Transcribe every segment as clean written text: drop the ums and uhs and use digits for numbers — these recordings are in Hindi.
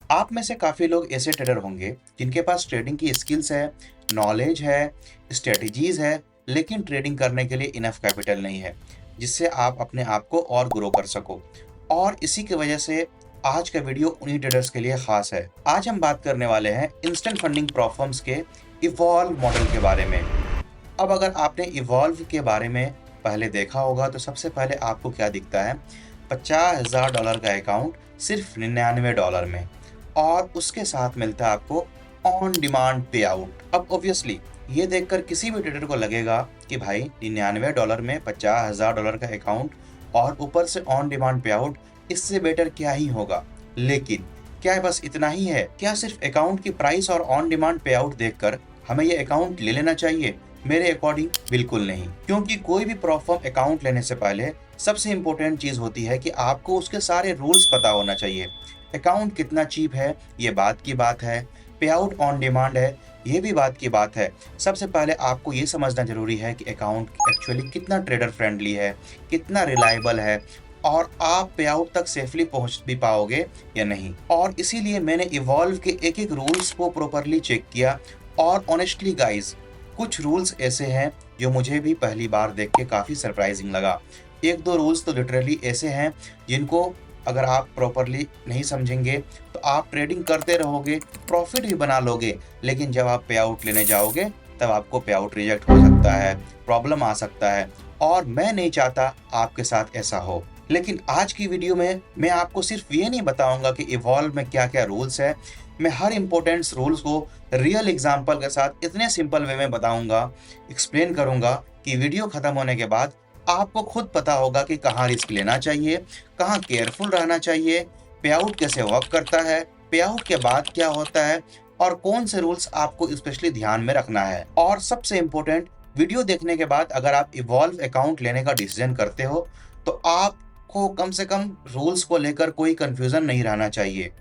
आप में से काफ़ी लोग ऐसे ट्रेडर होंगे जिनके पास ट्रेडिंग की स्किल्स है, नॉलेज है, स्ट्रेटजीज है, लेकिन ट्रेडिंग करने के लिए इनफ कैपिटल नहीं है जिससे आप अपने आप को और ग्रो कर सको। और इसी की वजह से आज का वीडियो उन्हीं ट्रेडर्स के लिए खास है। आज हम बात करने वाले हैं इंस्टेंट फंडिंग प्लेटफॉर्म्स के इवॉल्व मॉडल के बारे में। अब अगर आपने इवॉल्व के बारे में पहले देखा होगा तो सबसे पहले आपको क्या दिखता है, $50,000 का अकाउंट सिर्फ $99 में, और उसके साथ मिलता है आपको ऑन डिमांड पे आउट। अब ऑब्वियसली ये देखकर किसी भी ट्रेडर को लगेगा कि भाई $99 में $50,000 का अकाउंट और ऊपर से ऑन डिमांड पे आउट, इससे बेटर क्या ही होगा। लेकिन क्या बस इतना ही है? क्या सिर्फ अकाउंट की प्राइस और ऑन डिमांड पे आउट देखकर हमें ये अकाउंट ले लेना चाहिए? मेरे अकॉर्डिंग बिल्कुल नहीं, क्योंकि कोई भी प्लेटफॉर्म अकाउंट लेने से पहले सबसे इम्पोर्टेंट चीज होती है कि आपको उसके सारे रूल्स पता होना चाहिए। अकाउंट कितना चीप है ये बात की बात है, पे आउट ऑन डिमांड है ये भी बात की बात है। सबसे पहले आपको ये समझना जरूरी है कि अकाउंट एक्चुअली कितना ट्रेडर फ्रेंडली है, कितना रिलायबल है, और आप पे आउट तक सेफली पहुंच भी पाओगे या नहीं। और इसीलिए मैंने इवॉल्व के एक एक रूल्स को प्रॉपरली चेक किया। और ऑनेस्टली गाइज, कुछ रूल्स ऐसे हैं जो मुझे भी पहली बार देख के काफ़ी सरप्राइजिंग लगा। एक दो रूल्स तो लिटरली ऐसे हैं जिनको अगर आप प्रॉपरली नहीं समझेंगे तो आप ट्रेडिंग करते रहोगे, प्रॉफिट भी बना लोगे, लेकिन जब आप पे आउट लेने जाओगे तब आपको पे आउट रिजेक्ट हो सकता है, प्रॉब्लम आ सकता है, और मैं नहीं चाहता आपके साथ ऐसा हो। लेकिन आज की वीडियो में मैं आपको सिर्फ ये नहीं बताऊंगा कि इवॉल्व में क्या क्या रूल्स है, मैं हर इंपॉर्टेंट रूल्स को रियल एग्जांपल के साथ इतने सिंपल वे में बताऊंगा, एक्सप्लेन करूंगा कि वीडियो खत्म होने के बाद आपको खुद पता होगा कि कहाँ रिस्क लेना चाहिए, कहाँ केयरफुल रहना चाहिए, पे आउट कैसे वर्क करता है, पे आउट के बाद क्या होता है, और कौन से रूल्स आपको स्पेशली ध्यान में रखना है। और सबसे इम्पोर्टेंट, वीडियो देखने के बाद अगर आप इवॉल्व अकाउंट लेने का डिसीजन करते हो तो आपको कम से कम रूल्स को लेकर कोई कंफ्यूजन नहीं रहना चाहिए।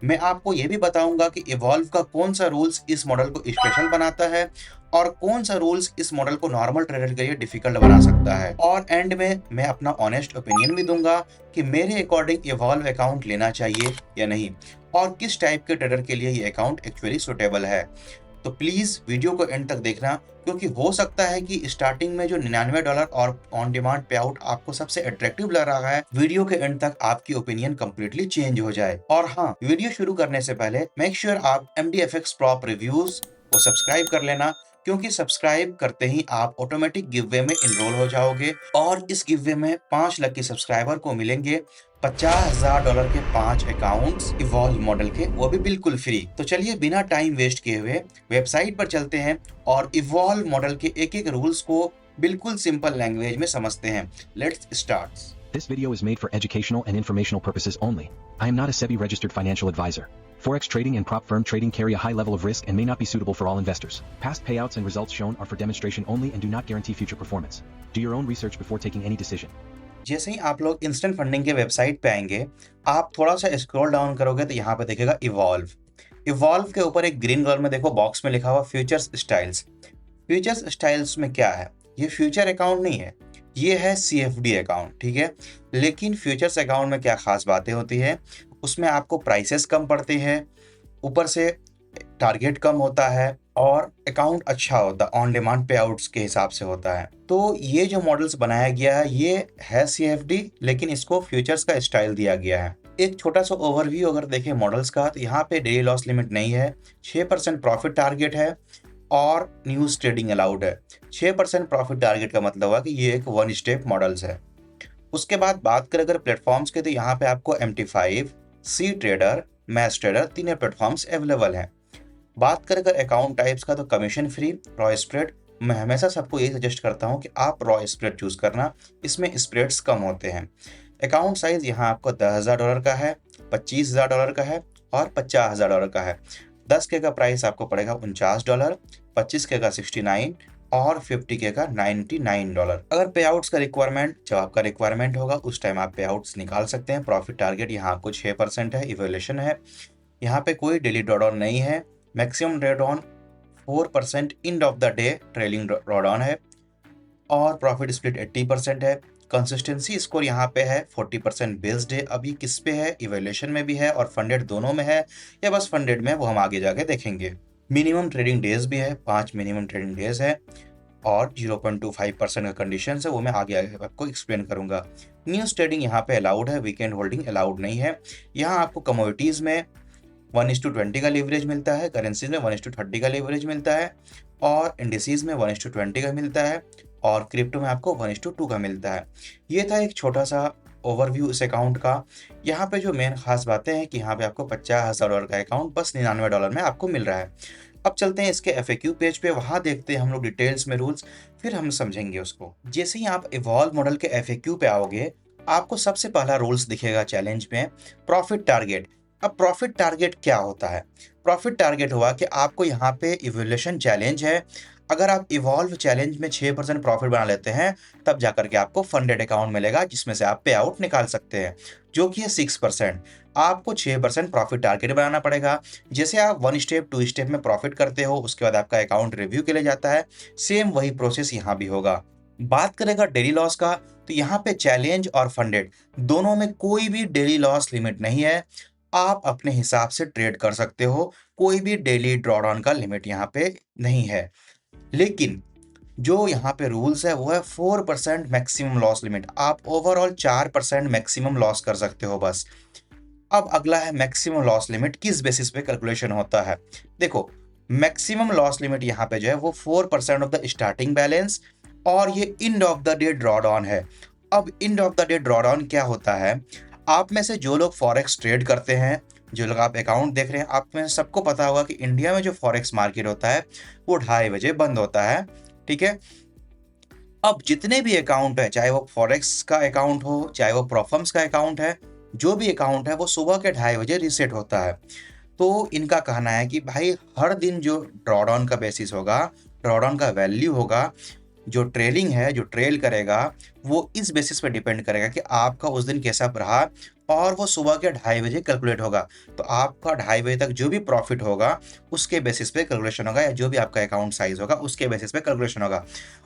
मैं आपको ये भी बताऊंगा कि इवॉल्व का कौन सा रूल्स इस मॉडल को स्पेशल बनाता है और कौन सा रूल्स इस मॉडल को नॉर्मल ट्रेडर के लिए डिफिकल्ट बना सकता है। और एंड में मैं अपना ऑनेस्ट ओपिनियन भी दूंगा कि मेरे अकॉर्डिंग इवॉल्व अकाउंट लेना चाहिए या नहीं, और किस टाइप के ट्रेडर के लिए ये अकाउंट एक्चुअली सुटेबल है। तो प्लीज वीडियो को एंड तक देखना, क्योंकि हो सकता है कि स्टार्टिंग में जो $99 और ऑन डिमांड पे आउट आपको सबसे अट्रैक्टिव लग रहा है, वीडियो के एंड तक आपकी ओपिनियन कंप्लीटली चेंज हो जाए। और हाँ, वीडियो शुरू करने से पहले मेक श्योर आप MDFX प्रॉप रिव्यूज को सब्सक्राइब कर लेना, क्योंकि सब्सक्राइब करते ही आप ऑटोमेटिक गिववे में इनरोल हो जाओगे, और इस गिववे में 5 लकी सब्सक्राइबर को मिलेंगे $50,000 के 5 अकाउंट्स इवॉल्व मॉडल के, वो भी बिल्कुल फ्री। तो चलिए बिना टाइम वेस्ट किए हुए वेबसाइट पर चलते हैं और इवॉल्व मॉडल के एक एक रूल्स को बिल्कुल सिंपल लैंग्वेज में समझते हैं। Let's start. This video is made for educational and informational purposes only. I am not a SEBI registered financial advisor. Forex trading and prop firm trading carry a high level of risk and may not be suitable for all investors. Past payouts and results shown are for demonstration only and do not guarantee future performance. Do your own research before taking any decision. जैसे ही आप लोग इंस्टेंट फंडिंग के वेबसाइट पे आएंगे, आप थोड़ा सा स्क्रॉल डाउन करोगे तो यहाँ पे देखेगा इवॉल्व। इवॉल्व के ऊपर एक ग्रीन कलर में देखो बॉक्स में लिखा हुआ फ्यूचर्स स्टाइल्स। फ्यूचर्स स्टाइल्स में क्या है? ये फ्यूचर अकाउंट नहीं है, ये है CFD अकाउंट, ठीक है। लेकिन फ्यूचर्स अकाउंट में क्या खास बातें होती है, उसमें आपको प्राइसेस कम पड़ते हैं, ऊपर से टारगेट कम होता है, और अकाउंट अच्छा होता है, ऑन डिमांड पे आउट्स के हिसाब से होता है। तो ये जो मॉडल्स बनाया गया है ये है CFD, लेकिन इसको फ्यूचर्स का स्टाइल दिया गया है। एक छोटा सा ओवरव्यू अगर देखें मॉडल्स का, तो यहाँ पे डेली लॉस लिमिट नहीं है, 6% प्रॉफिट टारगेट है, और न्यूज ट्रेडिंग अलाउड है। 6% प्रॉफिट टारगेट का मतलब हुआ कि ये एक वन स्टेप मॉडल्स है। उसके बाद बात करें अगर प्लेटफॉर्म्स के, तो यहाँ पे आपको MT5, सी ट्रेडर, मैच ट्रेडर, तीनों प्लेटफॉर्म्स अवेलेबल हैं। बात करें अगर अकाउंट टाइप्स का, तो कमीशन फ्री, रॉ स्प्रेड। मैं हमेशा सबको यही सजेस्ट करता हूँ कि आप रॉ स्प्रेड चूज करना, इसमें स्प्रेड्स कम होते हैं। अकाउंट साइज यहाँ आपको $10,000 का है, $25,000 का है, और $50,000 का है। 10K का प्राइस आपको पड़ेगा $49, 25K का 69, और 50K का $99। अगर पे आउट्स का रिक्वायरमेंट, जब आपका रिक्वायरमेंट होगा उस टाइम आप पे आउट्स निकाल सकते हैं। प्रॉफिट टारगेट यहाँ आपको 6% है, इवोल्यूशन है, यहाँ पे कोई डेली ड्रॉडाउन नहीं है। Maximum drawdown 4% end of the day trailing drawdown है, और प्रॉफिट स्प्लिट 80% है। कंसिस्टेंसी स्कोर यहाँ पे है 40% बेस्ड है। अब ये किस पे है? इवैल्यूएशन में भी है और फंडेड दोनों में है, या बस फंडेड में है वो हम आगे जाके देखेंगे। मिनिमम ट्रेडिंग डेज भी है, 5 मिनिमम ट्रेडिंग डेज है और 0.25% का कंडीशन है, वो मैं आगे आगे आपको एक्सप्लेन करूंगा। न्यूज ट्रेडिंग यहाँ पे अलाउड है, वीकेंड होल्डिंग अलाउड नहीं है। यहाँ आपको कमोडिटीज में 1:20 का लीवरेज मिलता है, करेंसीज में 1:30 का लीवरेज मिलता है और इंडिसीज में 1:20 का मिलता है और क्रिप्टो में आपको 1:2 का मिलता है। ये था एक छोटा सा ओवरव्यू इस अकाउंट का। यहाँ पे जो मेन खास बातें हैं कि यहाँ पे आपको $50,000 का अकाउंट बस $99 में आपको मिल रहा है। अब चलते हैं इसके FAQ पेज पे, वहाँ देखते हैं हम लोग डिटेल्स में रूल्स, फिर हम समझेंगे उसको। जैसे ही आप इवॉल्व मॉडल के FAQ पे आओगे, आपको सबसे पहला रूल्स दिखेगा चैलेंज में, प्रॉफिट टारगेट। अब प्रॉफिट टारगेट क्या होता है? प्रॉफिट टारगेट हुआ कि आपको यहाँ पे इवोल्यूशन चैलेंज है, अगर आप इवॉल्व चैलेंज में 6% प्रॉफिट बना लेते हैं तब जाकर के आपको फंडेड अकाउंट मिलेगा जिसमें से आप पे आउट निकाल सकते हैं, जो कि है 6%। आपको 6% प्रॉफिट टारगेट बनाना पड़ेगा। जैसे आप 1 स्टेप 2 स्टेप में प्रॉफिट करते हो, उसके बाद आपका अकाउंट रिव्यू के लिए जाता है, सेम वही प्रोसेस यहाँ भी होगा। बात करेगा डेली लॉस का, तो यहाँ पे चैलेंज और फंडेड दोनों में कोई भी डेली लॉस लिमिट नहीं है। आप अपने हिसाब से ट्रेड कर सकते हो, कोई भी डेली ड्रॉडाउन का लिमिट यहाँ पे नहीं है। लेकिन जो यहाँ पे रूल्स है वो है 4% मैक्सिमम लॉस लिमिट। आप ओवरऑल 4% मैक्सिमम लॉस कर सकते हो बस। अब अगला है मैक्सिमम लॉस लिमिट, किस बेसिस पे कैलकुलेशन होता है? देखो, मैक्सिमम लॉस लिमिट यहाँ पे जो है वो 4% ऑफ द स्टार्टिंग बैलेंस और ये end of the day drawdown है। अब end of the day drawdown क्या होता है? आप में से जो लोग फॉरेक्स ट्रेड करते हैं, जो लोग आप अकाउंट देख रहे हैं, आप में सबको पता होगा कि इंडिया में जो फॉरेक्स मार्केट होता है वो 2:30 बजे बंद होता है। ठीक है। अब जितने भी अकाउंट है, चाहे वो फॉरेक्स का अकाउंट हो, चाहे वो प्रोफर्म्स का अकाउंट है, जो भी अकाउंट है वो सुबह के 2:30 बजे रीसेट होता है। तो इनका कहना है कि भाई हर दिन जो ड्रॉडाउन का बेसिस होगा, ड्रॉडाउन का वैल्यू होगा, जो ट्रेलिंग है, जो ट्रेल करेगा, वो इस बेसिस पे डिपेंड करेगा कि आपका उस दिन कैसा रहा और वो सुबह के 2:30 बजे कैलकुलेट होगा। तो आपका 2:30 बजे तक जो भी प्रॉफिट होगा उसके बेसिस पे कैलकुलेशन होगा, या जो भी आपका अकाउंट साइज होगा उसके बेसिस पे कैलकुलेशन होगा।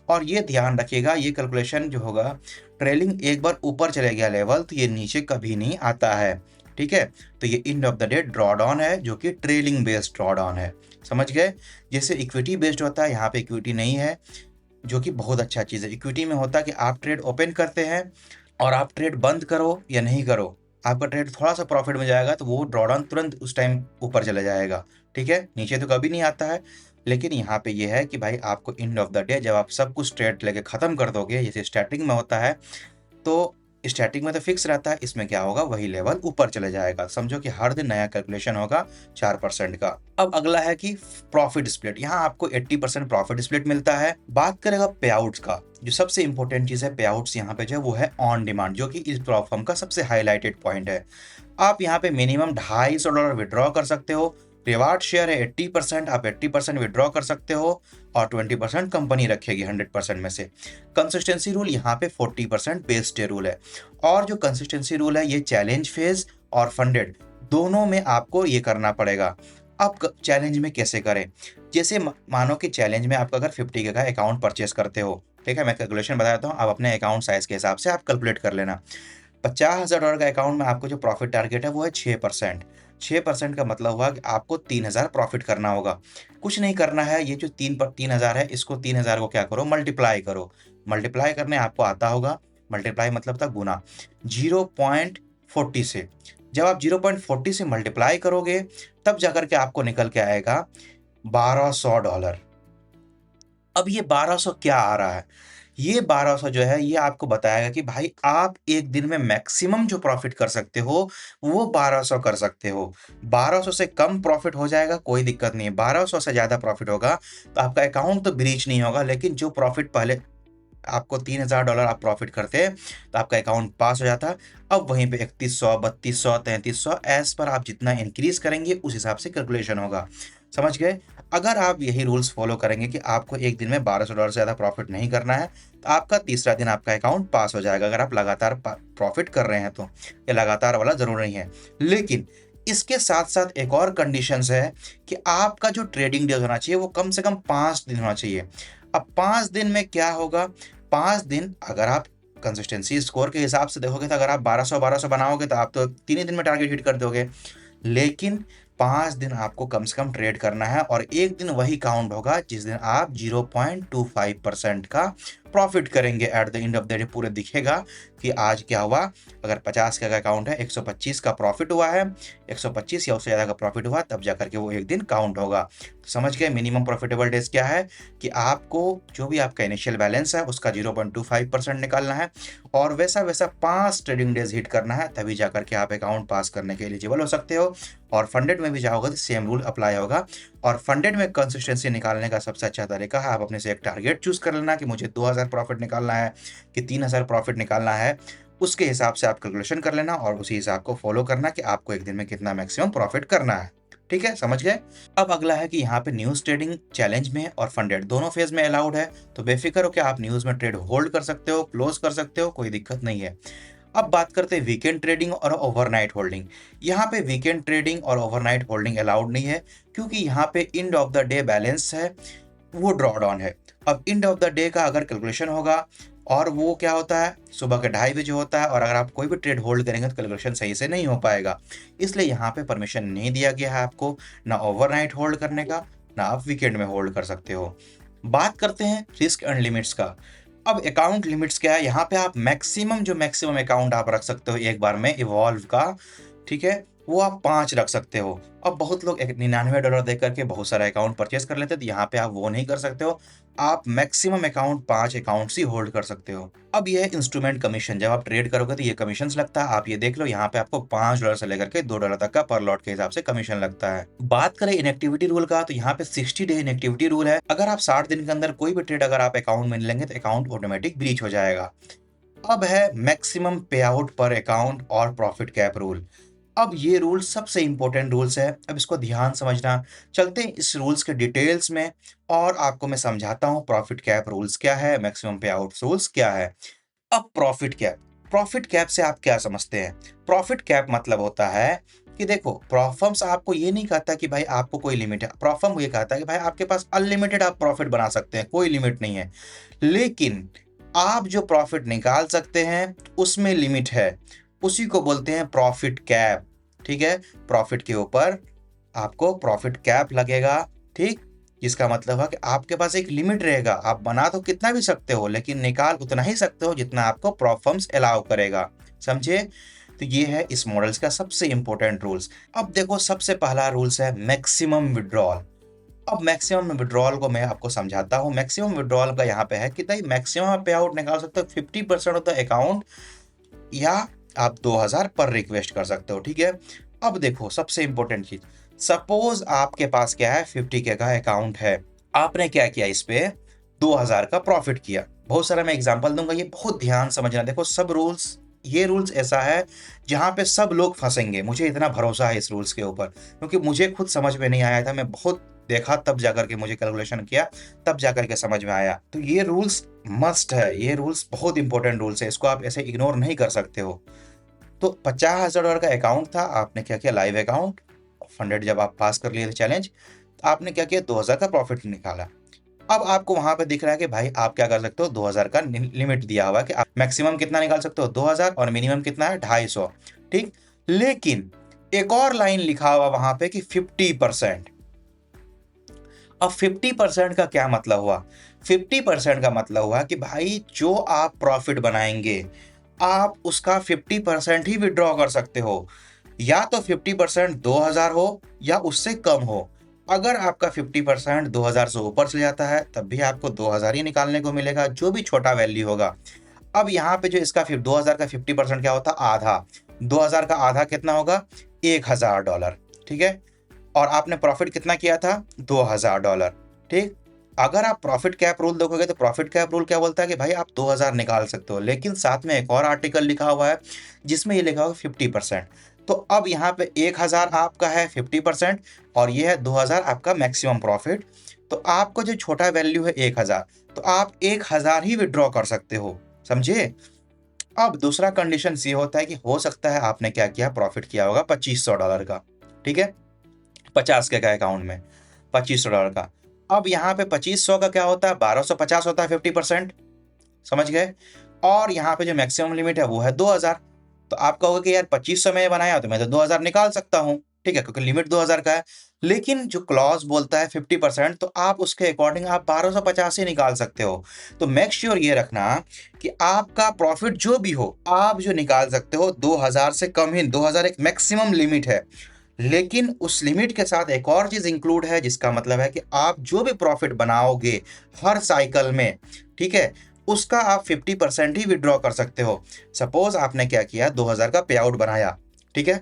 और ये ध्यान रखिएगा, ये कैलकुलेशन जो होगा, ट्रेलिंग एक बार ऊपर चले गया लेवल तो ये नीचे कभी नहीं आता है। ठीक है। तो ये end of the day drawdown है, जो कि ट्रेलिंग बेस्ड ड्रॉडाउन है। समझ गए? जैसे इक्विटी बेस्ड होता है, यहाँ पे इक्विटी नहीं है, जो कि बहुत अच्छा चीज़ है। इक्विटी में होता है कि आप ट्रेड ओपन करते हैं और आप ट्रेड बंद करो या नहीं करो, आपका ट्रेड थोड़ा सा प्रॉफिट में जाएगा तो वो ड्रॉडाउन तुरंत उस टाइम ऊपर चला जाएगा। ठीक है, नीचे तो कभी नहीं आता है। लेकिन यहाँ पे ये है कि भाई आपको एंड ऑफ द डे जब आप सब कुछ ट्रेड लेके ख़त्म कर दोगे, जैसे स्टार्टिंग में होता है, तो स्टैटिक में तो फिक्स रहता है, इसमें क्या होगा, वही लेवल ऊपर चले जाएगा। समझो कि हर दिन नया कैलकुलेशन होगा 4% का। अब अगला है कि प्रॉफिट स्प्लिट, यहाँ आपको 80% प्रॉफिट स्प्लिट मिलता है। बात करेगा पे आउट्स का, जो सबसे इंपॉर्टेंट चीज है पे आउट्स यहाँ पे जो है वो है ऑन डिमांड, जो कि इस प्लेटफॉर्म का सबसे हाईलाइटेड पॉइंट है। आप यहाँ पे मिनिमम $250 विड्रॉ कर सकते हो। रिवार्ड शेयर है 80%, आप 80% विड्रॉ कर सकते हो और 20% कंपनी रखेगी 100% में से। कंसिस्टेंसी रूल यहाँ पे 40% बेस डे रूल है, और जो कंसिस्टेंसी रूल है ये चैलेंज फेज और फंडेड दोनों में आपको ये करना पड़ेगा। अब चैलेंज में कैसे करें? जैसे मानो कि चैलेंज में आपका अगर 50K का अकाउंट परचेस करते हो, ठीक है, मैं कैलकुलेशन बता देता हूँ, आप अपने अकाउंट साइज के हिसाब से आप कैलकुलेट कर लेना। $50,000 का अकाउंट में आपको जो प्रॉफिट टारगेट है वो है 6%। 6% का मतलब हुआ कि आपको 3,000 प्रॉफिट करना होगा। कुछ नहीं करना है, ये जो 3,000 है, इसको 3,000 को क्या करो, मल्टीप्लाई करो। मल्टीप्लाई करने आपको आता होगा, मल्टीप्लाई मतलब था गुना 0.40 से। जब आप 0.40 से मल्टीप्लाई करोगे तब जाकर के आपको निकल के आएगा $1,200। अब ये 1200 क्या आ रहा है? ये 1200 जो है ये आपको बताएगा कि भाई आप एक दिन में मैक्सिमम जो प्रॉफिट कर सकते हो वो 1200 कर सकते हो। 1200 से कम प्रॉफिट हो जाएगा कोई दिक्कत नहीं है, 1200 से ज़्यादा प्रॉफिट होगा तो आपका अकाउंट तो ब्रीच नहीं होगा, लेकिन जो प्रॉफिट पहले आपको $3,000 आप प्रॉफिट करते तो आपका अकाउंट पास हो जाता। अब वहीं पे 3100, 3200, 3300 एज पर आप जितना इंक्रीज करेंगे उस हिसाब से कैलकुलेशन होगा। समझ गए? अगर आप यही रूल्स फॉलो करेंगे कि आपको एक दिन में $1,200 से ज़्यादा प्रॉफिट नहीं करना है तो आपका तीसरा दिन आपका अकाउंट पास हो जाएगा, अगर आप लगातार प्रॉफिट कर रहे हैं तो। ये लगातार वाला ज़रूर नहीं है, लेकिन इसके साथ साथ एक और कंडीशंस है कि आपका जो ट्रेडिंग डेज होना चाहिए वो कम से कम 5 दिन होना चाहिए। अब 5 दिन में क्या होगा? 5 दिन अगर आप कंसिस्टेंसी स्कोर के हिसाब से देखोगे तो अगर आप 1200 बनाओगे तो आप तो 3 ही दिन में टारगेट हिट कर दोगे। लेकिन 5 दिन आपको कम से कम ट्रेड करना है और एक दिन वही काउंट होगा जिस दिन आप 0.25% का प्रॉफिट करेंगे। At the end of the day पूरे दिखेगा कि आज क्या हुआ। अगर 50 का अकाउंट है, 125 का प्रॉफिट हुआ है, 125 या उससे ज़्यादा का प्रॉफिट हुआ, तब जाकर के वो एक दिन काउंट होगा। तो समझ गए मिनिमम प्रॉफिटेबल डेज क्या है, कि आपको जो भी आपका इनिशियल बैलेंस है उसका 0.25% निकालना है और वैसा वैसा 5 ट्रेडिंग डेज हिट करना है, तभी जाकर के आप अकाउंट पास करने के एलिजिबल हो सकते हो। और फंडेड में भी जाओगे तो सेम रूल अप्लाई होगा। और फंडेड में कंसिस्टेंसी निकालने का सबसे अच्छा तरीका है, आप अपने से एक टारगेट चूज कर लेना कि मुझे 2000 प्रॉफिट निकालना है कि 3000 प्रॉफिट निकालना है। उसके हिसाब से आप कैलकुलेशन कर लेना और उसी हिसाब को फॉलो करना कि आपको एक दिन में कितना मैक्सिमम प्रॉफिट करना है। ठीक है, समझ गए। अब अगला है कि यहाँ पे न्यूज ट्रेडिंग चैलेंज में और फंडेड दोनों फेज में अलाउड है। तो बेफिक्र हो कि आप न्यूज में ट्रेड होल्ड कर सकते हो, क्लोज कर सकते हो, कोई दिक्कत नहीं है। अब बात करते हैं वीकेंड ट्रेडिंग और ओवरनाइट होल्डिंग। यहाँ पे वीकेंड ट्रेडिंग और ओवरनाइट होल्डिंग अलाउड नहीं है, क्योंकि यहाँ पे end of the day balance है वो ड्रॉ डाउन है। अब एंड ऑफ द डे का अगर कैलकुलेशन होगा और वो क्या होता है, सुबह के 2:30 बजे होता है, और अगर आप कोई भी ट्रेड होल्ड करेंगे तो कैलकुलेशन सही से नहीं हो पाएगा। इसलिए यहाँ पे परमिशन नहीं दिया गया है आपको ना ओवरनाइट होल्ड करने का, ना आप वीकेंड में होल्ड कर सकते हो। बात करते हैं रिस्क एंड लिमिट्स का। अब अकाउंट लिमिट्स क्या है, यहाँ पे आप मैक्सिमम अकाउंट आप रख सकते हो एक बार में इवॉल्व का, ठीक है, वो आप 5 रख सकते हो। अब बहुत लोग $99 दे करके बहुत सारा अकाउंट परचेस कर लेते हैं, तो यहाँ पे आप वो नहीं कर सकते हो। आप मैक्सिमम अकाउंट 5 अकाउंट्स ही होल्ड कर सकते हो। अब ये इंस्ट्रूमेंट कमीशन, जब आप ट्रेड करोगे तो ये कमीशन लगता है, आप ये देख लो, यहाँ पे आपको $5 से लेकर के $2 तक का पर लॉट के हिसाब से कमीशन लगता है। बात करें इनएक्टिविटी रूल का, तो यहाँ पे 60 डे इनएक्टिविटी रूल है। अगर आप 60 दिन के अंदर कोई भी ट्रेड अगर आप अकाउंट में लेंगे तो अकाउंट ऑटोमेटिक ब्रीच हो जाएगा। अब है मैक्सिमम पे आउट पर अकाउंट और प्रॉफिट कैप रूल। अब ये रूल सबसे इंपॉर्टेंट रूल्स है, अब इसको ध्यान समझना। चलते हैं इस रूल्स के डिटेल्स में और आपको मैं समझाता हूँ प्रॉफिट कैप रूल्स क्या है, मैक्सिमम पे आउट रूल्स क्या है। अब प्रॉफिट कैप से आप क्या समझते हैं। प्रॉफिट कैप मतलब होता है कि देखो, प्रॉफर्म्स आपको ये नहीं कहता कि भाई आपको कोई लिमिट है। प्रॉफर्म ये कहता है कि भाई आपके पास अनलिमिटेड आप प्रॉफिट बना सकते हैं, कोई लिमिट नहीं है। लेकिन आप जो प्रॉफिट निकाल सकते हैं उसमें लिमिट है, उसी को बोलते हैं प्रॉफिट कैप। ठीक है, प्रॉफिट के ऊपर आपको प्रॉफिट कैप लगेगा, ठीक, जिसका मतलब है कि आपके पास एक लिमिट रहेगा। आप बना तो कितना भी सकते हो, लेकिन निकाल उतना ही सकते हो जितना आपको प्रॉफर्म्स अलाउ करेगा। समझे। तो ये है इस मॉडल्स का सबसे इंपॉर्टेंट रूल्स। अब देखो, सबसे पहला रूल्स है मैक्सिमम विड्रॉल। अब मैक्सिमम विड्रॉल को मैं आपको समझाता हूँ। मैक्सिमम विड्रॉल का यहाँ पे है कि भाई मैक्सिमम पे आउट निकाल सकते हो 50% ऑफ द अकाउंट, या आप 2000 पर रिक्वेस्ट कर सकते हो। ठीक है, अब देखो सबसे इंपॉर्टेंट चीज, सपोज आपके पास क्या है 50K का अकाउंट है, आपने क्या किया, इस पे 2000 का प्रॉफिट किया। बहुत सारा मैं एग्जांपल दूंगा, ये बहुत ध्यान समझना। देखो सब रूल्स, ये रूल्स ऐसा है जहां पे सब लोग फंसेंगे, मुझे इतना भरोसा है इस रूल्स के ऊपर, क्योंकि मुझे खुद समझ में नहीं आया था। मैं बहुत देखा तब जाकर के मुझे कैलकुलेशन किया, तब जाकर के समझ में आया। तो ये रूल्स मस्ट है, ये रूल्स बहुत इंपॉर्टेंट रूल्स है, इसको आप ऐसे इग्नोर नहीं कर सकते हो। तो $50,000 का अकाउंट था, आपने क्या किया, लाइव अकाउंट फंडेड जब आप पास कर लिए थे चैलेंज, तो आपने क्या किया, 2000 का प्रॉफिट निकाला। अब आपको वहां पे दिख रहा है कि भाई आप क्या कर सकते हो, 2000 का लिमिट दिया हुआ है कि आप मैक्सिमम कितना निकाल सकते हो 2000, और मिनिमम कितना है 250। ठीक, लेकिन एक और लाइन लिखा हुआ वहां पे कि 50%। अब 50% का क्या मतलब हुआ, 50% का मतलब हुआ कि भाई जो आप प्रॉफिट बनाएंगे आप उसका 50% ही विड्रॉ कर सकते हो, या तो 50% 2000 हो या उससे कम हो। अगर आपका 50% 2000 से ऊपर चले जाता है तब भी आपको 2000 ही निकालने को मिलेगा, जो भी छोटा वैल्यू होगा। अब यहाँ पे जो इसका 2000 का 50% क्या होता, आधा। 2000 का आधा कितना होगा, $1000। ठीक है, और आपने प्रॉफिट कितना किया था, $2000। ठीक, अगर आप प्रॉफिट कैप रूल देखोगे तो प्रॉफिट कैप रूल क्या बोलता है कि भाई आप 2000 निकाल सकते हो, लेकिन साथ में एक और आर्टिकल लिखा हुआ है जिसमें ये लिखा हुआ 50%। तो अब यहाँ पे 1000 आपका है 50%, और ये है 2000 आपका मैक्सिमम प्रॉफिट। तो आपको जो छोटा वैल्यू है 1000, तो आप 1000 ही विड्रॉ कर सकते हो। समझे। अब दूसरा कंडीशन ये होता है कि हो सकता है आपने क्या किया, प्रॉफिट किया होगा $2500 का। ठीक है, 50K का अकाउंट में $2500 का। अब यहाँ पे 2500 का क्या होता है, 1250 होता है 50%। समझ गए। और यहाँ पे जो मैक्सिमम लिमिट है वो है 2000। तो आप कहोगे कि यार 2500 में बनाया तो मैं तो 2000 निकाल सकता हूँ, ठीक है, क्योंकि लिमिट 2000 का है। लेकिन जो क्लॉज बोलता है 50%, तो आप उसके अकॉर्डिंग आप 1250 ही निकाल सकते हो। तो मेक श्योर ये रखना कि आपका प्रॉफिट जो भी हो, आप जो निकाल सकते हो 2000 से कम ही। 2000 एक मैक्सिमम लिमिट है, लेकिन उस लिमिट के साथ एक और चीज इंक्लूड है, जिसका मतलब है कि आप जो भी प्रॉफिट बनाओगे हर साइकिल में, ठीक है, उसका आप 50% ही विड्रॉ कर सकते हो। सपोज आपने क्या किया, 2000 का पे आउट बनाया, ठीक है,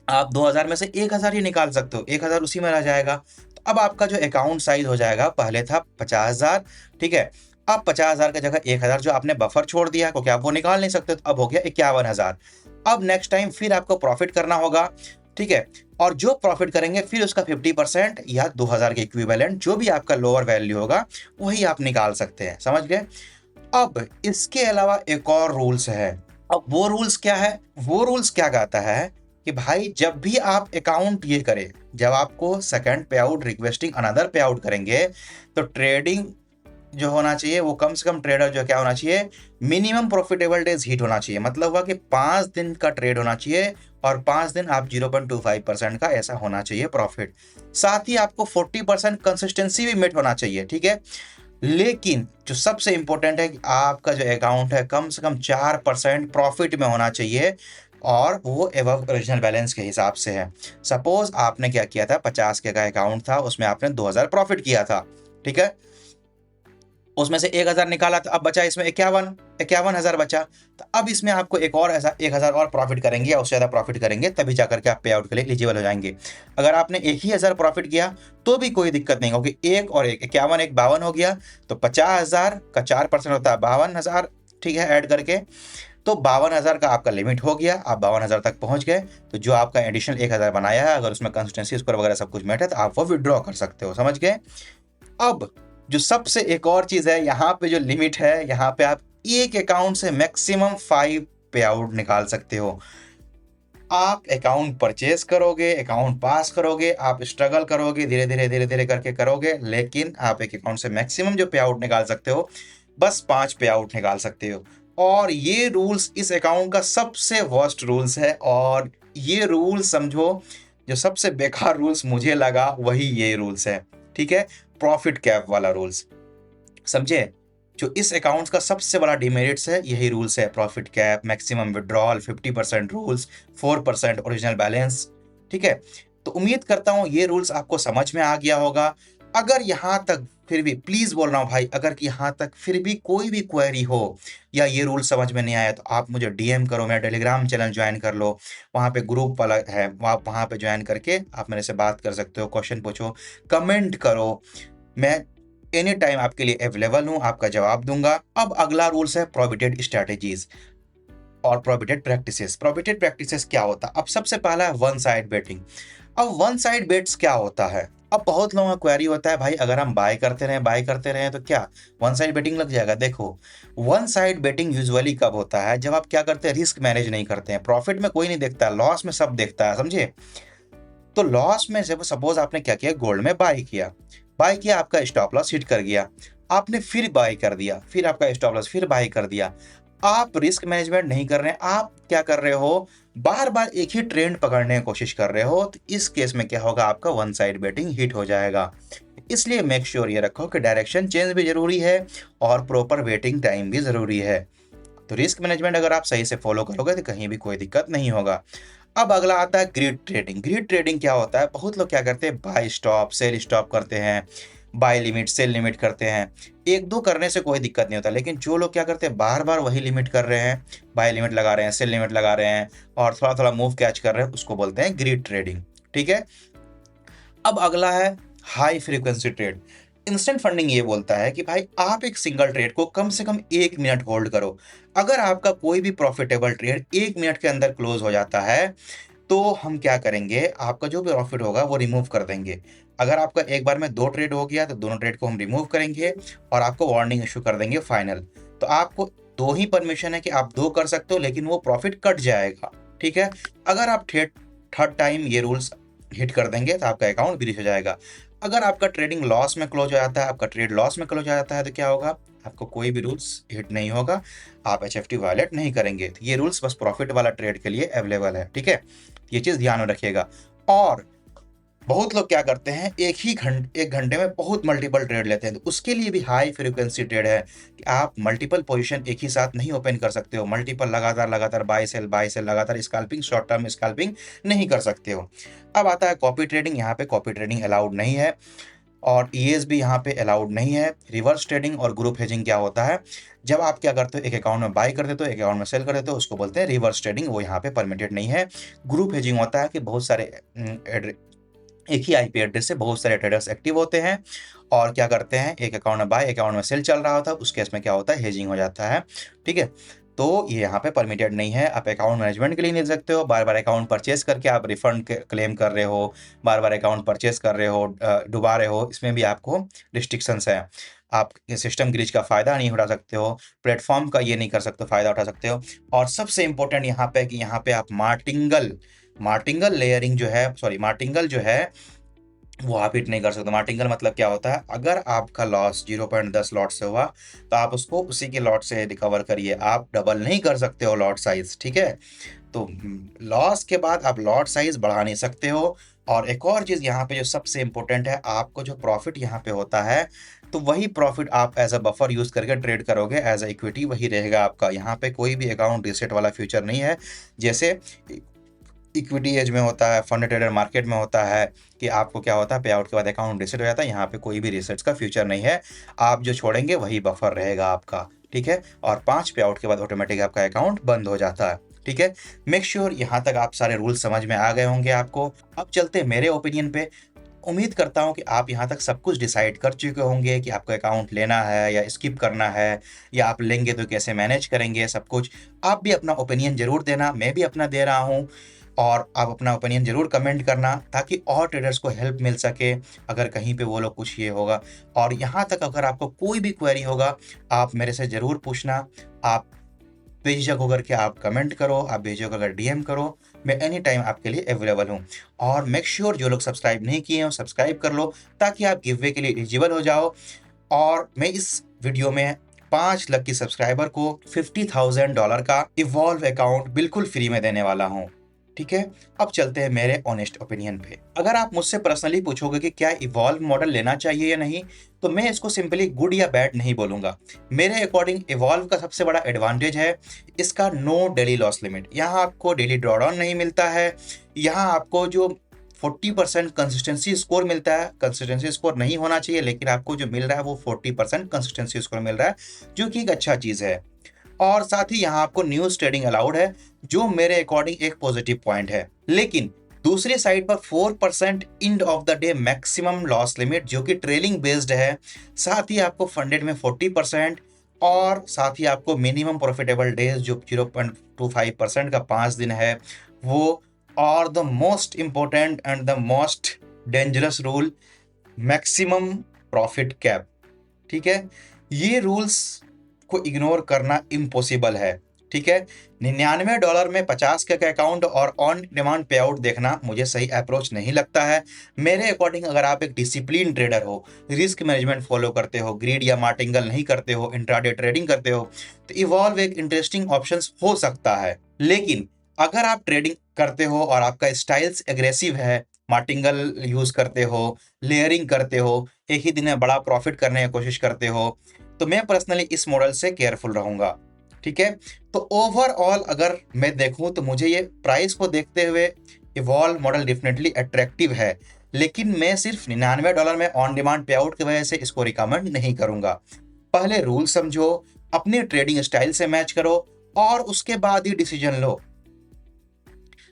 आप 2000 में से 1000 ही निकाल सकते हो, 1000 उसी में रह जाएगा। तो अब आपका जो अकाउंट साइज हो जाएगा, पहले था 50,000, ठीक है, अब 50,000 की जगह 1000 जो आपने बफर छोड़ दिया क्योंकि आप वो निकाल नहीं सकते, तो अब हो गया 51,000। अब नेक्स्ट टाइम फिर आपको प्रॉफिट करना होगा, ठीक है, और जो प्रॉफिट करेंगे फिर उसका 50% या 2000 के इक्विवेलेंट जो भी आपका लोअर वैल्यू होगा वही आप निकाल सकते हैं। समझ गए? अब इसके अलावा एक और रूल्स है। अब वो रूल्स क्या है? वो रूल्स क्या कहता है कि भाई जब भी आप अकाउंट ये करें, जब आपको सेकंड पे आउट रिक्वेस्टिंग अनदर पे आउट करेंगे, तो ट्रेडिंग जो होना चाहिए वो कम से कम ट्रेडर जो क्या होना चाहिए, मिनिमम प्रॉफिटेबल डेज हिट होना चाहिए। मतलब हुआ कि 5 दिन का ट्रेड होना चाहिए और 5 दिन आप 0.25% का ऐसा होना चाहिए प्रॉफिट। साथ ही आपको 40% कंसिस्टेंसी भी मेट होना चाहिए, ठीक है। लेकिन जो सबसे इंपॉर्टेंट है कि आपका जो अकाउंट है कम से कम 4% प्रॉफिट में होना चाहिए, और वो एवव ओरिजिनल बैलेंस के हिसाब से है। सपोज आपने क्या किया था, 50 के का अकाउंट था, उसमें आपने 2000 प्रॉफिट किया था, ठीक है, उसमें से 1000 निकाला, तो अब बचा इसमें 51,000 बचा। तो अब इसमें आपको एक और ऐसा 1000 और प्रॉफिट करेंगे या उससे ज़्यादा प्रॉफिट करेंगे, तभी जाकर के आप पे आउट के लिए एलिजिबल हो जाएंगे। अगर आपने एक ही 1000 प्रॉफिट किया तो भी कोई दिक्कत नहीं होगी, एक और एक 51 एक 52 हो गया, तो 50,000 का 4% होता है 52,000, ठीक है, ऐड करके, तो 52,000 का आपका लिमिट हो गया, आप 52,000 तक पहुंच गए। तो जो आपका एडिशनल 1000 बनाया है, अगर उसमें कंसिस्टेंसी स्कोर वगैरह सब कुछ मेट है, तो आप वो विड्रॉ कर सकते हो। समझ गए? अब जो सबसे एक और चीज है, यहाँ पे जो लिमिट है, यहाँ पे आप एक अकाउंट से मैक्सिमम 5 पे आउट निकाल सकते हो। आप अकाउंट परचेज करोगे, अकाउंट पास करोगे, आप स्ट्रगल करोगे, धीरे धीरे करके करोगे, लेकिन आप एक अकाउंट से मैक्सिमम जो पे आउट निकाल सकते हो, बस 5 पे आउट निकाल सकते हो। और ये रूल्स इस अकाउंट का सबसे वर्स्ट रूल्स है, और ये रूल्स समझो, जो सबसे बेकार रूल्स मुझे लगा वही ये रूल्स है, ठीक है, प्रॉफिट कैप वाला रूल्स। समझे? जो इस अकाउंट का सबसे बड़ा डिमेरिट्स है यही रूल्स है, profit cap, maximum withdrawal, 50% rules, 4% original balance, ठीक है। तो उम्मीद करता हूँ ये रूल्स आपको समझ में आ गया होगा। अगर यहाँ तक फिर भी, प्लीज बोल रहा हूँ भाई, अगर यहाँ तक फिर भी कोई भी क्वेरी हो या ये रूल समझ में नहीं आया, तो आप मुझे डीएम करो, मेरा टेलीग्राम चैनल ज्वाइन कर लो, वहाँ पे ग्रुप वाला है, आप वहाँ पे ज्वाइन करके आप मेरे से बात कर सकते हो, क्वेश्चन पूछो, कमेंट करो, मैं एनी टाइम आपके लिए अवेलेबल हूं, आपका जवाब दूंगा। अब अगला रूल्स है प्रोहिबिटेड स्ट्रेटेजीज और प्रोहिबिटेड प्रैक्टिसेस। प्रोहिबिटेड प्रैक्टिसेस क्या होता है? अब सबसे पहला है वन साइड बेटिंग। अब वन साइड बेट्स क्या होता है? अब बहुत लोगों का क्वेरी होता है, भाई अगर हम बाय करते रहे तो क्या वन साइड बेटिंग लग जाएगा? देखो, वन साइड बेटिंग यूजुअली कब होता है? जब आप क्या करते हैं, रिस्क मैनेज नहीं करते हैं। प्रॉफिट में कोई नहीं देखता, लॉस में सब देखता है, समझे? तो लॉस में जब सपोज आपने क्या किया, गोल्ड में बाय किया, आपका स्टॉप लॉस हिट कर गया, आपने फिर बाय कर दिया, फिर आपका स्टॉप लॉस फिर बाय कर दिया, आप रिस्क मैनेजमेंट नहीं कर रहे हैं, आप क्या कर रहे हो, बार बार एक ही ट्रेंड पकड़ने की कोशिश कर रहे हो, तो इस केस में क्या होगा, आपका वन साइड बेटिंग हिट हो जाएगा। इसलिए मेक श्योर ये रखो कि डायरेक्शन चेंज भी जरूरी है और प्रॉपर वेटिंग टाइम भी जरूरी है। तो रिस्क मैनेजमेंट अगर आप सही से फॉलो करोगे तो कहीं भी कोई दिक्कत नहीं होगा। अब अगला आता है ग्रिड ट्रेडिंग। ग्रिड ट्रेडिंग क्या होता है? बहुत लोग क्या करते हैं, बाय स्टॉप सेल स्टॉप करते हैं, बाय लिमिट सेल लिमिट करते हैं। एक दो करने से कोई दिक्कत नहीं होता, लेकिन जो लोग क्या करते हैं, बार बार वही लिमिट कर रहे हैं, बाय लिमिट लगा रहे हैं, सेल लिमिट लगा रहे हैं, और थोड़ा थोड़ा मूव कैच कर रहे हैं, उसको बोलते हैं ग्रिड ट्रेडिंग, ठीक है। अब अगला है high frequency trade. Instant funding ये बोलता है कि भाई आप एक सिंगल ट्रेड को कम से कम 1 मिनट होल्ड करो। अगर आपका कोई भी प्रॉफिटेबल ट्रेड 1 मिनट के अंदर क्लोज हो जाता है, तो हम क्या करेंगे, आपका जो भी प्रॉफिट होगा वो रिमूव कर देंगे। अगर आपका एक बार में 2 ट्रेड हो गया तो दोनों ट्रेड को हम रिमूव करेंगे और आपको वार्निंग इशू कर देंगे फाइनल। तो आपको 2 ही परमिशन है कि आप 2 कर सकते हो, लेकिन वो प्रॉफिट कट जाएगा, ठीक है। अगर आप थर्ड टाइम ये रूल्स हिट कर देंगे तो आपका अकाउंट ब्रीच हो जाएगा। अगर आपका ट्रेडिंग लॉस में क्लोज हो जाता है, आपका ट्रेड लॉस में क्लोज हो जाता है, तो क्या होगा, आपको कोई भी रूल्स हिट नहीं होगा, आप एचएफटी वायलेट नहीं करेंगे। तो ये रूल्स बस प्रॉफिट वाला ट्रेड के लिए अवेलेबल है, ठीक है। ये चीज़ ध्यान में रखिएगा। और बहुत लोग क्या करते हैं, एक घंटे में बहुत मल्टीपल ट्रेड लेते हैं, तो उसके लिए भी हाई फ्रीक्वेंसी ट्रेड है कि आप मल्टीपल पोजीशन एक ही साथ नहीं ओपन कर सकते हो, मल्टीपल लगातार लगातार बाय सेल लगातार स्कैल्पिंग, शॉर्ट टर्म स्कैल्पिंग नहीं कर सकते हो। अब आता है कॉपी ट्रेडिंग। यहाँ पे कॉपी ट्रेडिंग अलाउड नहीं है और ईएस भी यहाँ पे अलाउड नहीं है। रिवर्स ट्रेडिंग और ग्रुप हेजिंग क्या होता है, जब आप क्या करते हो, एक अकाउंट में बाय कर देते हो, एक अकाउंट में सेल कर देते हो, उसको बोलते हैं रिवर्स ट्रेडिंग, वो यहाँ पे परमिटेड नहीं है। ग्रुप हेजिंग होता है कि बहुत सारे एक ही आईपी एड्रेस से बहुत सारे ट्रेडर्स एक्टिव होते हैं और क्या करते हैं, एक अकाउंट में बाय, एक अकाउंट में सेल चल रहा होता है, उस केस में क्या होता है, हेजिंग हो जाता है, ठीक है। तो ये यहाँ पे परमिटेड नहीं है। आप अकाउंट मैनेजमेंट के लिए नहीं दे सकते हो, बार बार अकाउंट परचेस करके आप रिफंड क्लेम कर रहे हो, बार बार अकाउंट परचेस कर रहे हो, डुबा रहे हो, इसमें भी आपको रिस्ट्रिक्शंस है। आप सिस्टम ग्लिच का फ़ायदा नहीं उठा सकते हो, प्लेटफॉर्म का ये नहीं कर सकते, फ़ायदा उठा सकते हो। और सबसे इंपॉर्टेंट यहाँ पे कि यहाँ पे आप मार्टिंगल लेयरिंग जो है, सॉरी मार्टिंगल जो है वो आप हिट नहीं कर सकते। मार्टिंगल मतलब क्या होता है, अगर आपका लॉस 0.10 लॉट से हुआ तो आप उसको उसी के लॉट से रिकवर करिए, आप डबल नहीं कर सकते हो लॉट साइज, ठीक है। तो लॉस के बाद आप लॉट साइज बढ़ा नहीं सकते हो। और एक और चीज़ यहाँ पे जो सबसे इंपॉर्टेंट है, आपको जो प्रॉफिट यहाँ पे होता है, तो वही प्रॉफिट आप एज अ बफर यूज करके ट्रेड करोगे, एज अ इक्विटी वही रहेगा आपका। यहाँ पे कोई भी अकाउंट रीसेट वाला फ्यूचर नहीं है, जैसे इक्विटी एज में होता है, फंड ट्रेडर मार्केट में होता है कि आपको क्या होता है, पे आउट के बाद अकाउंट रीसेट हो जाता है। यहाँ पे कोई भी रीसेट्स का फ्यूचर नहीं है, आप जो छोड़ेंगे वही बफर रहेगा आपका, ठीक है। और 5 पे आउट के बाद ऑटोमेटिक आपका अकाउंट बंद हो जाता है, ठीक है। मेक श्योर यहाँ तक आप सारे रूल्स समझ में आ गए होंगे आपको। अब चलते हैं मेरे ओपिनियन पे। उम्मीद करता हूँ कि आप यहाँ तक सब कुछ डिसाइड कर चुके होंगे कि आपको अकाउंट लेना है या स्किप करना है, या आप लेंगे तो कैसे मैनेज करेंगे सब कुछ। आप भी अपना ओपिनियन ज़रूर देना, मैं भी अपना दे रहा हूँ, और आप अपना ओपिनियन ज़रूर कमेंट करना ताकि और ट्रेडर्स को हेल्प मिल सके अगर कहीं पे वो लोग कुछ ये होगा। और यहाँ तक अगर आपको कोई भी क्वेरी होगा, आप मेरे से ज़रूर पूछना। आप बेझिझक होकर के आप कमेंट करो, आप बेझिझक होकर डीएम करो, मैं एनी टाइम आपके लिए अवेलेबल हूँ। और मेक श्योर जो लोग सब्सक्राइब नहीं किए हो सब्सक्राइब कर लो, ताकि आप गिव वे के लिए एलिजिबल हो जाओ। और मैं इस वीडियो में 5 लकी सब्सक्राइबर को $50,000 का इवॉल्व अकाउंट बिल्कुल फ्री में देने वाला हूँ, ठीक है। अब चलते हैं मेरे ऑनेस्ट ओपिनियन पे। अगर आप मुझसे पर्सनली पूछोगे कि क्या इवॉल्व मॉडल लेना चाहिए या नहीं, तो मैं इसको सिंपली गुड या बैड नहीं बोलूंगा। मेरे अकॉर्डिंग इवॉल्व का सबसे बड़ा एडवांटेज है इसका नो डेली लॉस लिमिट। यहाँ आपको डेली ड्रॉडाउन नहीं मिलता है, यहाँ आपको जो 40% कंसिस्टेंसी स्कोर मिलता है। कंसिस्टेंसी स्कोर नहीं होना चाहिए, लेकिन आपको जो मिल रहा है वो 40% कंसिस्टेंसी स्कोर मिल रहा है, जो कि एक अच्छा चीज़ है। और साथ ही यहाँ आपको न्यूज ट्रेडिंग अलाउड है, जो मेरे अकॉर्डिंग एक पॉजिटिव पॉइंट है। लेकिन दूसरी साइड पर 4% end of the day maximum loss limit, जो कि ट्रेलिंग बेस्ड है। साथ ही आपको फंडेड में 40%, और साथ ही आपको मिनिमम प्रॉफिटेबल डेज जो 0.25% का 5 दिन है वो। और the most important and the most dangerous rule, maximum profit cap, ठीक है। ये रूल्स को इग्नोर करना इम्पॉसिबल है, ठीक है। $99 में 50 का अकाउंट और ऑन डिमांड पे आउट देखना मुझे सही अप्रोच नहीं लगता है। मेरे अकॉर्डिंग अगर आप एक डिसिप्लिन ट्रेडर हो, रिस्क मैनेजमेंट फॉलो करते हो, ग्रीड या मार्टिंगल नहीं करते हो, इंट्राडे ट्रेडिंग करते हो, तो इवॉल्व एक इंटरेस्टिंग ऑप्शन हो सकता है। लेकिन अगर आप ट्रेडिंग करते हो और आपका स्टाइल्स एग्रेसिव है, मार्टिंगल यूज करते हो, लेयरिंग करते हो, एक ही दिन में बड़ा प्रॉफिट करने की कोशिश करते हो, तो मैं पर्सनली इस मॉडल से केयरफुल रहूंगा, ठीक है। तो ओवरऑल अगर मैं देखूं तो मुझे ये प्राइस को देखते हुए इवॉल्व मॉडल डेफिनेटली अट्रैक्टिव है, लेकिन मैं सिर्फ $99 में ऑन डिमांड पे आउट की वजह से इसको रिकमेंड नहीं करूंगा। पहले रूल समझो, अपनी ट्रेडिंग स्टाइल से मैच करो, और उसके बाद ही डिसीजन लो।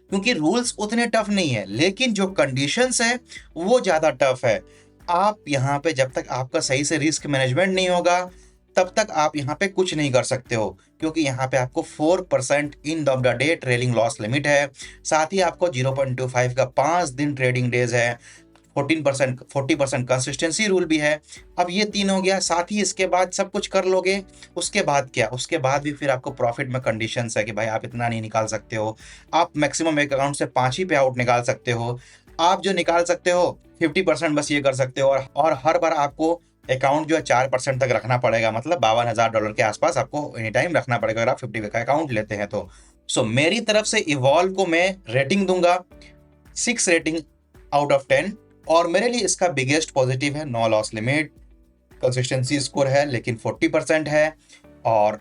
क्योंकि रूल्स उतने टफ नहीं है, लेकिन जो कंडीशंस है वो ज़्यादा टफ है। आप यहाँ पे जब तक आपका सही से रिस्क मैनेजमेंट नहीं होगा, तब तक आप यहाँ पे कुछ नहीं कर सकते हो, क्योंकि यहाँ पे आपको 4% in the day trailing loss limit है। साथ ही आपको 0.25 का 5 दिन ट्रेडिंग डेज है, 40% कंसिस्टेंसी रूल भी है। अब ये 3 हो गया, साथ ही इसके बाद सब कुछ कर लोगे, उसके बाद क्या, उसके बाद भी फिर आपको प्रॉफिट में कंडीशंस है कि भाई आप इतना नहीं निकाल सकते हो, आप मैक्सिमम एक अकाउंट से 5 ही पे आउट निकाल सकते हो, आप जो निकाल सकते हो 50% बस ये कर सकते हो, और हर बार आपको अकाउंट जो है 4% तक रखना पड़ेगा, मतलब $52,000 के आसपास आपको एनी टाइम रखना पड़ेगा अगर आप 50 का अकाउंट लेते हैं तो। सो मेरी तरफ से इवॉल्व को मैं रेटिंग दूंगा 6 रेटिंग आउट ऑफ 10। और मेरे लिए इसका बिगेस्ट पॉजिटिव है no loss limit, consistency score है लेकिन 40% है, और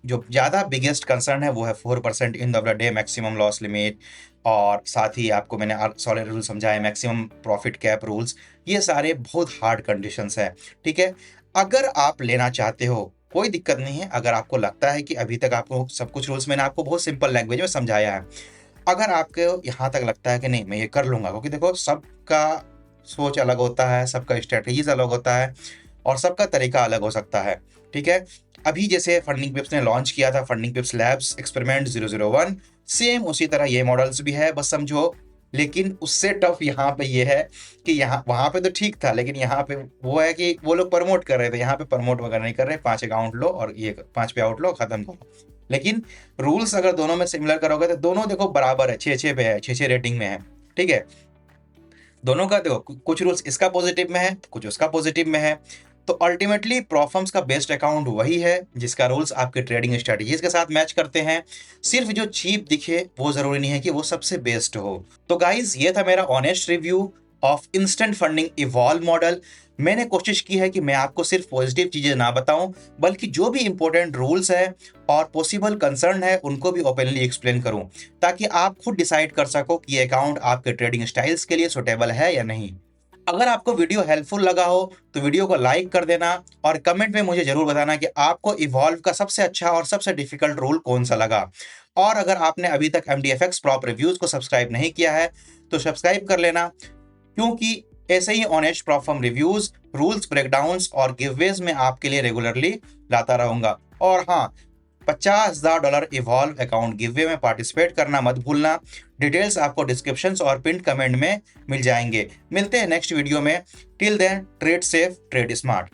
जो ज़्यादा बिगेस्ट कंसर्न है वो है 4% in the day maximum loss limit, और साथ ही आपको मैंने सॉलिड रूल समझाया, मैक्सिमम प्रॉफिट कैप रूल्स। ये सारे बहुत हार्ड कंडीशंस हैं, ठीक है। अगर आप लेना चाहते हो कोई दिक्कत नहीं है, अगर आपको लगता है कि अभी तक आपको सब कुछ रूल्स मैंने आपको बहुत सिंपल लैंग्वेज में समझाया है, अगर आपको यहाँ तक लगता है कि नहीं मैं ये कर लूँगा, क्योंकि देखो सबका सोच अलग होता है, सबका स्ट्रेटजीज अलग होता है, और सबका तरीका अलग हो सकता है, ठीक है। अभी जैसे फंडिंग पिप्स ने लॉन्च किया था फंडिंग पिप्स लैब्स एक्सपेरिमेंट 001, सेम उसी तरह ये मॉडल्स भी है, बस समझो। लेकिन उससे टफ यहाँ पे ये है कि यहाँ वहाँ पे तो ठीक था, लेकिन यहाँ पे वो है कि वो लोग प्रमोट कर रहे थे, यहाँ पे प्रमोट वगैरह नहीं कर रहे, 5 अकाउंट लो और ये 5 पे आउट लो, खत्म करो। लेकिन रूल्स अगर दोनों में सिमिलर करोगे तो दोनों देखो बराबर है, 6-6 पे है, 6-6 रेटिंग में है, ठीक है। दोनों का देखो कुछ रूल्स इसका पॉजिटिव में है, कुछ उसका पॉजिटिव में है। तो अल्टीमेटली प्रोफर्म्स का बेस्ट अकाउंट वही है जिसका रूल्स आपके ट्रेडिंग स्ट्रेटजीज के साथ मैच करते हैं। सिर्फ जो चीप दिखे वो जरूरी नहीं है कि वो सबसे बेस्ट हो। तो गाइज ये था मेरा honest review of instant funding evolve model. मैंने कोशिश की है कि मैं आपको सिर्फ पॉजिटिव चीजें ना बताऊं, बल्कि जो भी इंपॉर्टेंट रूल्स है और पॉसिबल कंसर्न है उनको भी ओपनली एक्सप्लेन करूं, ताकि आप खुद डिसाइड कर सको कि ये अकाउंट आपके ट्रेडिंग स्टाइल्स के लिए सुटेबल है या नहीं। अगर आपको वीडियो हेल्पफुल लगा हो तो वीडियो को लाइक कर देना, और कमेंट में मुझे जरूर बताना कि आपको इवॉल्व का सबसे अच्छा और सबसे डिफिकल्ट रूल कौन सा लगा। और अगर आपने अभी तक MDFX प्रॉप रिव्यूज को सब्सक्राइब नहीं किया है तो सब्सक्राइब कर लेना, क्योंकि ऐसे ही honest prop firm reviews, rules breakdowns और गिववेज में आपके लिए रेगुलरली लाता रहूंगा। और हाँ, $50,000 इवॉल्व अकाउंट गिववे में पार्टिसिपेट करना मत भूलना। डिटेल्स आपको डिस्क्रिप्शन और पिन कमेंट में मिल जाएंगे। मिलते हैं नेक्स्ट वीडियो में। Till then trade safe, trade smart.